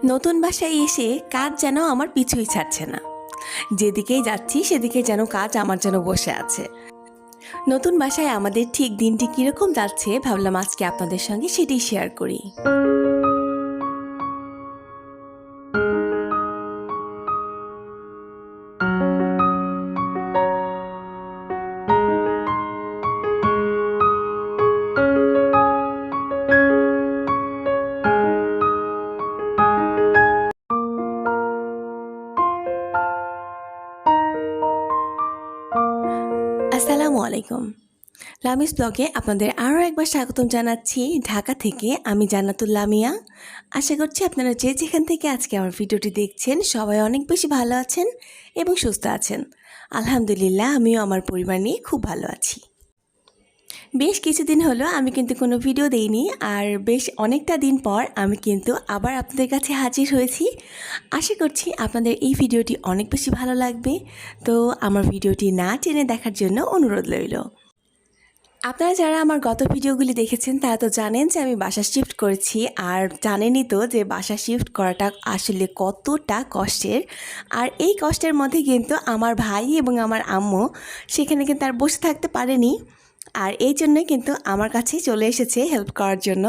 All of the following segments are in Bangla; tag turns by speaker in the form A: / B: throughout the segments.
A: নতুন বাসায় এসে কাজ যেন আমার পিছুই ছাড়ছে না। যেদিকেই যাচ্ছি সেদিকে যেন কাজ আমার যেন বসে আছে। নতুন বাসায় আমাদের ঠিক দিনটি কীরকম যাচ্ছে ভাবলাম আজকে আপনাদের সঙ্গে সেটাই শেয়ার করি। আসসালামু আলাইকুম। লামিস ব্লগে আপনাদের আরও একবার স্বাগতম জানাচ্ছি ঢাকা থেকে। আমি জান্নাতুল লামিয়া। আশা করছি আপনারা যে যেখান থেকে আজকে আমার ভিডিওটি দেখছেন সবাই অনেক বেশি ভালো আছেন এবং সুস্থ আছেন। আলহামদুলিল্লাহ, আমিও আমার পরিবার নিয়ে খুব ভালো আছি। বেশ কিছুদিন হলো আমি কিন্তু কোনো ভিডিও দেইনি, আর বেশ অনেকটা দিন পর আমি কিন্তু আবার আপনাদের কাছে হাজির হয়েছি। আশা করছি আপনাদের এই ভিডিওটি অনেক বেশি ভালো লাগবে। তো আমার ভিডিওটি না টেনে দেখার জন্য অনুরোধ রইল। আপনারা যারা আমার গত ভিডিওগুলি দেখেছেন তারা তো জানেন যে আমি বাসা শিফট করেছি, আর জানেনই তো যে বাসা শিফট করাটা আসলে কতটা কষ্টের। আর এই কষ্টের মধ্যে কিন্তু আমার ভাই এবং আমার আম্মু সেখানে কিন্তু আর বসে থাকতে পারেনি, আর এই জন্যই কিন্তু আমার কাছেই চলে এসেছে হেল্প করার জন্য।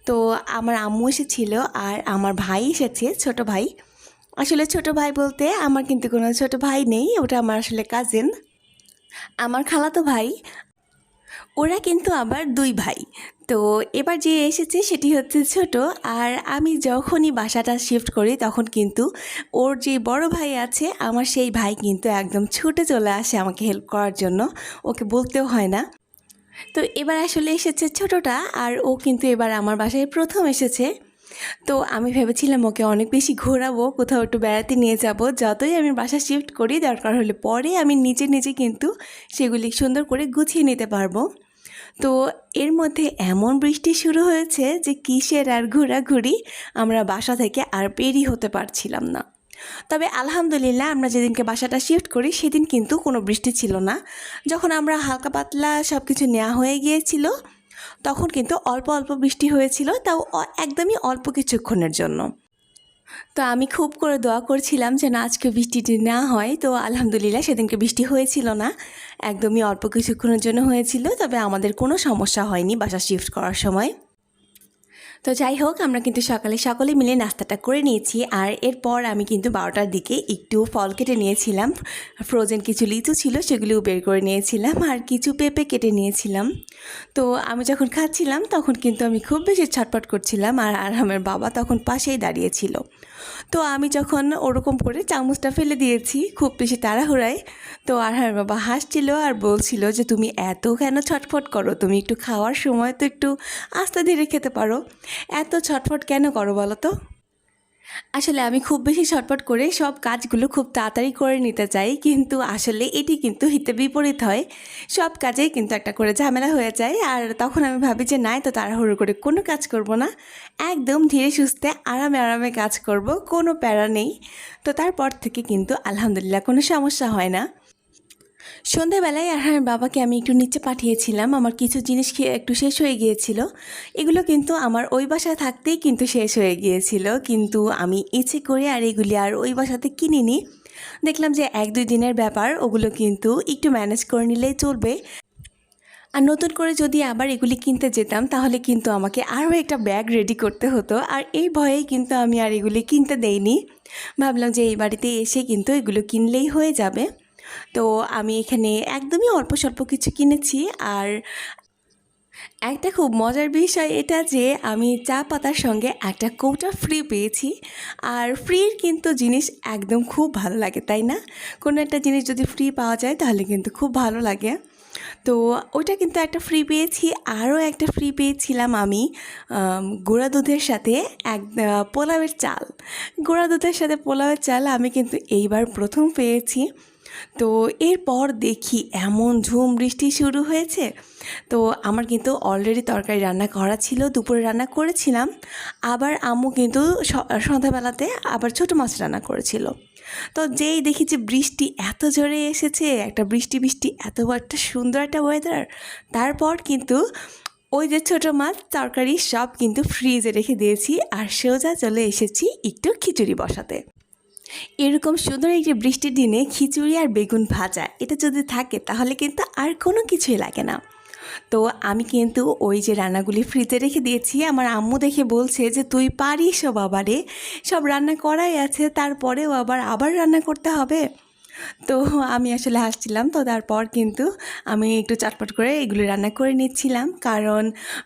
A: তো আমার আম্মু এসেছিল আর আমার ভাই এসেছে, ছোট ভাই। আসলে ছোট ভাই বলতে আমার কিন্তু কোনো ছোট ভাই নেই, ওটা আমার আসলে কাজিন, আমার খালাতো ভাই। ওরা কিন্তু আবার দুই ভাই। তো এবার যে এসেছে সেটি হচ্ছে ছোট। আর আমি যখনই বাসাটা শিফট করি তখন কিন্তু ওর যে বড় ভাই আছে আমার, সেই ভাই কিন্তু একদম ছুটে চলে আসে আমাকে হেল্প করার জন্য, ওকে বলতেও হয় না। তো এবার আসলে এসেছে ছোটটা, আর ও কিন্তু এবার আমার বাসায় প্রথম এসেছে। তো আমি ভেবেছিলাম ওকে অনেক বেশি ঘোরাবো, কোথাও একটু বেড়াতে নিয়ে যাব। যতই আমি বাসা শিফট করি দরকার হলে পরে আমি নিজে নিজে কিন্তু সেগুলি সুন্দর করে গুছিয়ে নিতে পারবো। তো এর মধ্যে এমন বৃষ্টি শুরু হয়েছে যে কিসের আর ঘোরাঘুরি, আমরা বাসা থেকে আর বেরই হতে পারছিলাম না। তবে আলহামদুলিল্লাহ আমরা যেদিনকে বাসাটা শিফট করি সেদিন কিন্তু কোনো বৃষ্টি ছিল না। যখন আমরা হালকা পাতলা সব কিছু নেওয়া হয়ে গিয়েছিল তখন কিন্তু অল্প অল্প বৃষ্টি হয়েছিল, তাও একদমই অল্প কিছুক্ষণের জন্য। তো আমি খুব করে দোয়া করছিলাম যেন আজকে বৃষ্টিটি না হয়। তো আলহামদুলিল্লাহ সেদিনকে বৃষ্টি হয়েছিল না, একদমই অল্প কিছুক্ষণের জন্য হয়েছিল। তবে আমাদের কোনো সমস্যা হয়নি বাসা শিফট করার সময়। তো যাই হোক, আমরা কিন্তু সকালে সকলে মিলে নাস্তাটা করে নিয়েছি। আর এরপর আমি কিন্তু 12টার দিকে একটু ফল কেটে নিয়েছিলাম। ফ্রোজেন কিছু লিচু ছিল সেগুলিও বের করে নিয়েছিলাম, আর কিছু পেঁপে কেটে নিয়েছিলাম। তো আমি যখন খাচ্ছিলাম তখন কিন্তু আমি খুব বেশি ছটফট করছিলাম, আর আমার বাবা তখন পাশেই দাঁড়িয়েছিল। তো আমি যখন ওরকম করে চামচটা ফেলে দিয়েছি খুব বেশি তাড়াহুড়ায়, তো আমার বাবা হাসছিল আর বলছিল যে তুমি এত কেন ছটফট করো, তুমি একটু খাওয়ার সময় তো একটু আস্তে ধীরে খেতে পারো, এত ছটফট কেন করো বলো তো। আসলে আমি খুব বেশি ছটফট করে সব কাজগুলো খুব তাড়াতাড়ি করে নিতে চাই, কিন্তু আসলে এটি কিন্তু হিতে বিপরীত হয়। সব কাজেই কিন্তু একটা করে ঝামেলা হয়ে যায়, আর তখন আমি ভাবি যে নাই তো তাড়াহুড়ো করে কোনো কাজ করব না, একদম ধীরে সুস্থে আরামে আরামে কাজ করব, কোনো প্যারা নেই। তো তারপর থেকে কিন্তু আলহামদুলিল্লাহ কোনো সমস্যা হয় না। সন্ধেবেলায় আর বাবাকে আমি একটু নিচে পাঠিয়েছিলাম, আমার কিছু জিনিস একটু শেষ হয়ে গিয়েছিল। এগুলো কিন্তু আমার ওই বাসায় থাকতেই কিন্তু শেষ হয়ে গিয়েছিল, কিন্তু আমি ইচ্ছে করে আর এগুলি আর ওই বাসাতে কিনিনি। দেখলাম যে 1-2 দিনের ব্যাপার, ওগুলো কিন্তু একটু ম্যানেজ করে নিলেই চলবে। আর নতুন করে যদি আবার এগুলি কিনতে যেতাম তাহলে কিন্তু আমাকে আরও একটা ব্যাগ রেডি করতে হতো, আর এই ভয়েই কিন্তু আমি আর এগুলি কিনতে দেইনি। ভাবলাম যে এই বাড়িতে এসে কিন্তু এগুলো কিনলেই হয়ে যাবে। তো আমি এখানে একদমই অল্প স্বল্প কিছু কিনেছি। আর একটা খুব মজার বিষয় এটা যে আমি চা পাতার সঙ্গে একটা কৌটা ফ্রি পেয়েছি। আর ফ্রির কিন্তু জিনিস একদম খুব ভালো লাগে, তাই না? কোনো একটা জিনিস যদি ফ্রি পাওয়া যায় তাহলে কিন্তু খুব ভালো লাগে। তো ওটা কিন্তু একটা ফ্রি পেয়েছি। আরও একটা ফ্রি পেয়েছিলাম আমি গুঁড়া দুধের সাথে পোলাওয়ের চাল। গুঁড়া দুধের সাথে পোলাওয়ের চাল আমি কিন্তু এইবার প্রথম পেয়েছি। তো এরপর দেখি এমন ঝুম বৃষ্টি শুরু হয়েছে। তো আমার কিন্তু অলরেডি তরকারি রান্না করা ছিল, দুপুরে রান্না করেছিলাম। আবার আম্মু কিন্তু সন্ধ্যাবেলাতে আবার ছোটো মাছ রান্না করেছিল। তো যেই দেখি যে বৃষ্টি এত জোরে এসেছে, একটা বৃষ্টি বৃষ্টি এত একটা সুন্দর একটা ওয়েদার, তারপর কিন্তু ওই যে ছোটো মাছ তরকারি সব কিন্তু ফ্রিজে রেখে দিয়েছি আর সোজা চলে এসেছি একটু খিচুড়ি বসাতে। এরকম সুন্দর একটি বৃষ্টির দিনে খিচুড়ি আর বেগুন ভাজা এটা যদি থাকে তাহলে কিন্তু আর কোনো কিছুই লাগে না। তো আমি কিন্তু ওই যে রান্নাগুলি ফ্রিজে রেখে দিয়েছি। আমার আম্মু দেখে বলছে যে তুই পারিস ও বাবারে, সব রান্না করাই আছে তারপরেও আবার রান্না করতে হবে। তো আমি আসলে হাসছিলাম। তো তারপর কিন্তু আমি একটু চটপট করে এগুলো রান্না করে নিচ্ছিলাম, কারণ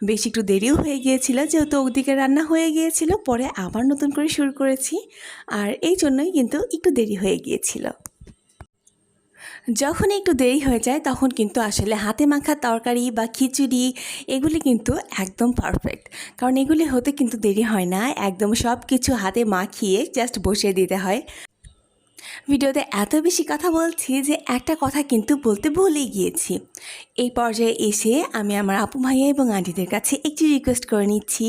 A: বেশ একটু দেরিও হয়ে গিয়েছিল, যেহেতু ওদিকে রান্না হয়ে গিয়েছিল, পরে আবার নতুন করে শুরু করেছি, আর এই জন্যই কিন্তু একটু দেরি হয়ে গিয়েছিল। যখন একটু দেরি হয়ে যায় তখন কিন্তু আসলে হাতে মাখা তরকারি বা খিচুড়ি এগুলি কিন্তু একদম পারফেক্ট, কারণ এগুলি হতে কিন্তু দেরি হয় না, একদম সব কিছু হাতে মাখিয়ে জাস্ট বসিয়ে দিতে হয়। ভিডিওতে এত বেশি কথা বলছি যে একটা কথা কিন্তু বলতে ভুলেই গিয়েছি। এই পর্যায়ে এসে আমি আমার আপু ভাইয়া এবং আন্টিদের কাছে একটি রিকোয়েস্ট করে নিচ্ছি,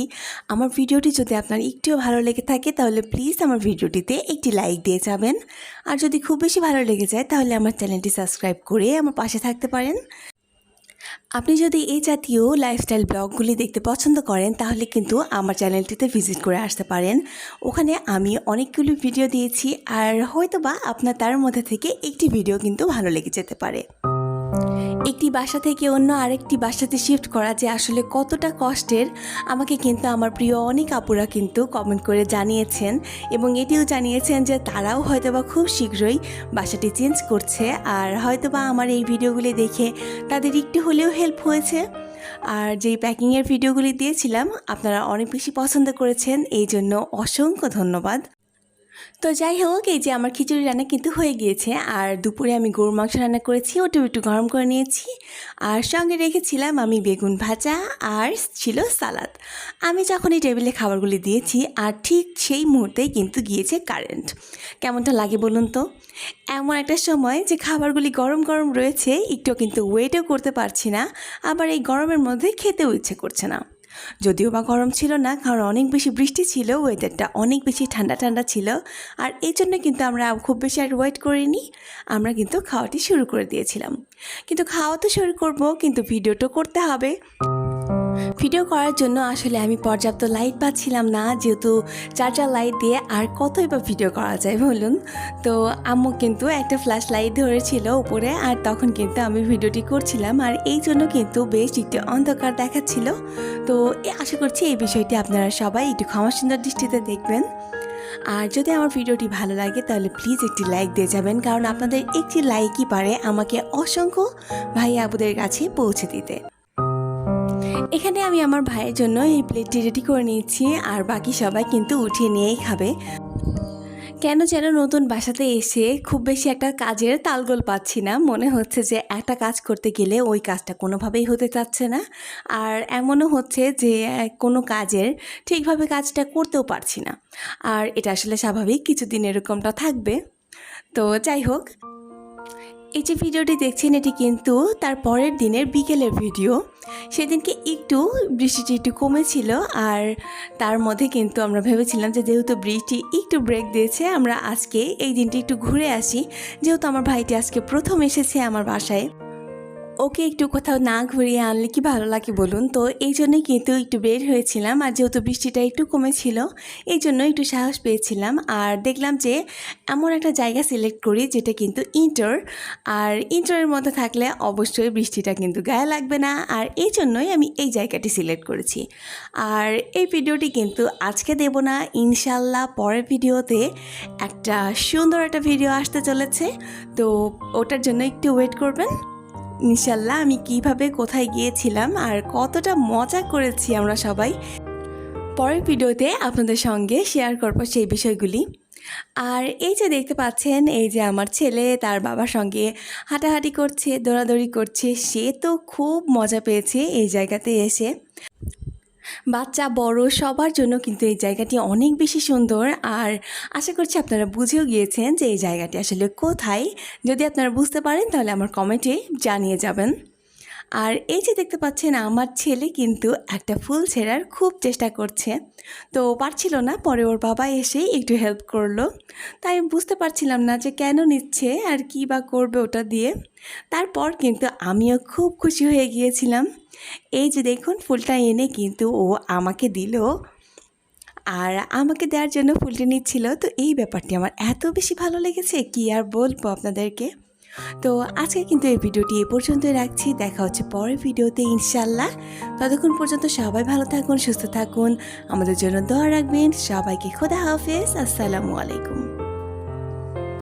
A: আমার ভিডিওটি যদি আপনার একটুও ভালো লেগে থাকে তাহলে প্লিজ আমার ভিডিওটিতে একটি লাইক দিয়ে যাবেন, আর যদি খুব বেশি ভালো লেগে যায় তাহলে আমার চ্যানেলটি সাবস্ক্রাইব করে আমার পাশে থাকতে পারেন। আপনি যদি এই জাতীয় লাইফস্টাইল ব্লগগুলি দেখতে পছন্দ করেন তাহলে কিন্তু আমার চ্যানেলটিতে ভিজিট করে আসতে পারেন। ওখানে আমি অনেকগুলো ভিডিও দিয়েছি, আর হয়তোবা আপনার তার মধ্যে থেকে একটি ভিডিও কিন্তু ভালো লেগে যেতে পারে। একটি বাসা থেকে অন্য আরেকটি বাসাতে শিফট করা যে আসলে কতটা কষ্টের, আমাকে কিন্তু আমার প্রিয় অনেক আপুরা কিন্তু কমেন্ট করে জানিয়েছেন, এবং এটিও জানিয়েছেন যে তারাও হয়তোবা খুব শীঘ্রই বাসাটি চেঞ্জ করছে, আর হয়তোবা আমার এই ভিডিওগুলি দেখে তাদের একটু হলেও হেল্প হয়েছে। আর যেই প্যাকিংয়ের ভিডিওগুলি দিয়েছিলাম আপনারা অনেক বেশি পছন্দ করেছেন, এই জন্য অসংখ্য ধন্যবাদ। তো যাই হোক, এই যে আমার খিচুড়ি রান্না কিন্তু হয়ে গিয়েছে, আর দুপুরে আমি গরুর মাংস রান্না করেছি, ওটাও একটু গরম করে নিয়েছি, আর সঙ্গে রেখেছিলাম আমি বেগুন ভাজা, আর ছিল সালাদ। আমি যখন এই টেবিলে খাবারগুলি দিয়েছি আর ঠিক সেই মুহূর্তেই কিন্তু গিয়েছে কারেন্ট। কেমনটা লাগে বলুন তো? এমন একটা সময় যে খাবারগুলি গরম গরম রয়েছে, একটু কিন্তু ওয়েটও করতে পারছি না, আবার এই গরমের মধ্যে খেতেও ইচ্ছে করছে না। যদিও বা গরম ছিল না, কারণ অনেক বেশি বৃষ্টি ছিল, ওয়েদারটা অনেক বেশি ঠান্ডা ঠান্ডা ছিল, আর এই জন্য কিন্তু আমরা খুব বেশি আর ওয়েট করিনি, আমরা কিন্তু খাওয়াটি শুরু করে দিয়েছিলাম। কিন্তু খাওয়া তো শুরু করবো, কিন্তু ভিডিওটা করতে হবে। ভিডিও করার জন্য আসলে আমি পর্যাপ্ত লাইট পাচ্ছিলাম না, যেহেতু চার্জার লাইট দিয়ে আর কতই বা ভিডিও করা যায় বলুন। তো আম্মু কিন্তু একটা ফ্ল্যাশ লাইট ধরেছিল উপরে, আর তখন কিন্তু আমি ভিডিওটি করছিলাম, আর এই জন্য কিন্তু বেশ একটু অন্ধকার দেখাচ্ছিল। তো আশা করছি এই বিষয়টি আপনারা সবাই একটু ক্ষমা সুন্দর দৃষ্টিতে দেখবেন। আর যদি আমার ভিডিওটি ভালো লাগে তাহলে প্লিজ একটি লাইক দিয়ে যাবেন, কারণ আপনাদের একটি লাইকই পারে আমাকে অসংখ্য ভাই আপুদের কাছে পৌঁছে দিতে। এখানে আমি আমার ভাইয়ের জন্য এই প্লেটটি রেডি করে নিয়েছি, আর বাকি সবাই কিন্তু উঠিয়ে নিয়েই খাবে। কেন যেন নতুন বাসাতে এসে খুব বেশি একটা কাজের তালগোল পাচ্ছি না, মনে হচ্ছে যে একটা কাজ করতে গেলে ওই কাজটা কোনোভাবেই হতে চাচ্ছে না, আর এমনও হচ্ছে যে কোনো কাজের ঠিকভাবে কাজটা করতেও পারছি না। আর এটা আসলে স্বাভাবিক, কিছুদিন এরকমটা থাকবে। তো যাই হোক, এই যে ভিডিওটি দেখছেন এটি কিন্তু তার পরের দিনের বিকেলের ভিডিও। সেদিনকে একটু বৃষ্টিটি একটু কমেছিল, আর তার মধ্যে কিন্তু আমরা ভেবেছিলাম যে যেহেতু বৃষ্টি একটু ব্রেক দিয়েছে, আমরা আজকে এই দিনটি একটু ঘুরে আসি, যেহেতু আমার ভাইটি আজকে প্রথম এসেছে আমার বাসায়। ওকে একটু কোথাও না ঘুরিয়ে আনলে কি ভালো লাগে বলুন? তো এই জন্যই কিন্তু একটু বের হয়েছিলাম, আর যেহেতু বৃষ্টিটা একটু কমেছিল এই জন্য একটু সাহস পেয়েছিলাম, আর দেখলাম যে এমন একটা জায়গা সিলেক্ট করি যেটা কিন্তু ইনডোর, আর ইনডোরের মধ্যে থাকলে অবশ্যই বৃষ্টিটা কিন্তু গায়ে লাগবে না, আর এই জন্যই আমি এই জায়গাটি সিলেক্ট করেছি। আর এই ভিডিওটি কিন্তু আজকে দেব না, ইনশাল্লাহ পরের ভিডিওতে একটা সুন্দর একটা ভিডিও আসতে চলেছে, তো ওটার জন্য একটু ওয়েট করবেন। ইনশাল্লাহ আমি কিভাবে কোথায় গিয়েছিলাম আর কতটা মজা করেছি আমরা সবাই পরের ভিডিওতে আপনাদের সঙ্গে শেয়ার করবো সেই বিষয়গুলি। আর এই যে দেখতে পাচ্ছেন, এই যে আমার ছেলে তার বাবার সঙ্গে হাঁটাহাঁটি করছে, দৌড়াদৌড়ি করছে, সে তো খুব মজা পেয়েছে এই জায়গাতে এসে। বাচ্চা বড় সবার জন্য কিন্তু এই জায়গাটি অনেক বেশি সুন্দর, আর আশা করছি আপনারা বুঝেও গিয়েছেন যে এই জায়গাটি আসলে কোথায়। যদি আপনারা বুঝতে পারেন তাহলে আমার কমেন্টে জানিয়ে যাবেন। আর এই যে দেখতে পাচ্ছেন, আমার ছেলে কিন্তু একটা ফুল ছেঁড়ার খুব চেষ্টা করছে, তো পারছিল না, পরে ওর বাবা এসে একটু হেল্প করলো। তাই বুঝতে পারছিলাম না যে কেন নিচ্ছে আর কি বা করবে ওটা দিয়ে। তারপর কিন্তু আমিও খুব খুশি হয়ে গিয়েছিলাম। এই যে দেখুন ফুলটা এনে কিন্তু ও আমাকে দিল, আর আমাকে দেওয়ার জন্য ফুলটি নিচ্ছিল। তো এই ব্যাপারটি আমার এত বেশি ভালো লেগেছে, কি আর বলবো আপনাদেরকে। তো আজকে কিন্তু এই ভিডিওটি এ পর্যন্তই রাখছি, দেখা হচ্ছে পরের ভিডিওতে ইনশাল্লাহ। ততক্ষণ পর্যন্ত সবাই ভালো থাকুন, সুস্থ থাকুন, আমাদের জন্য দোয়া রাখবেন। সবাইকে খোদা হাফেজ, আসসালামু আলাইকুম।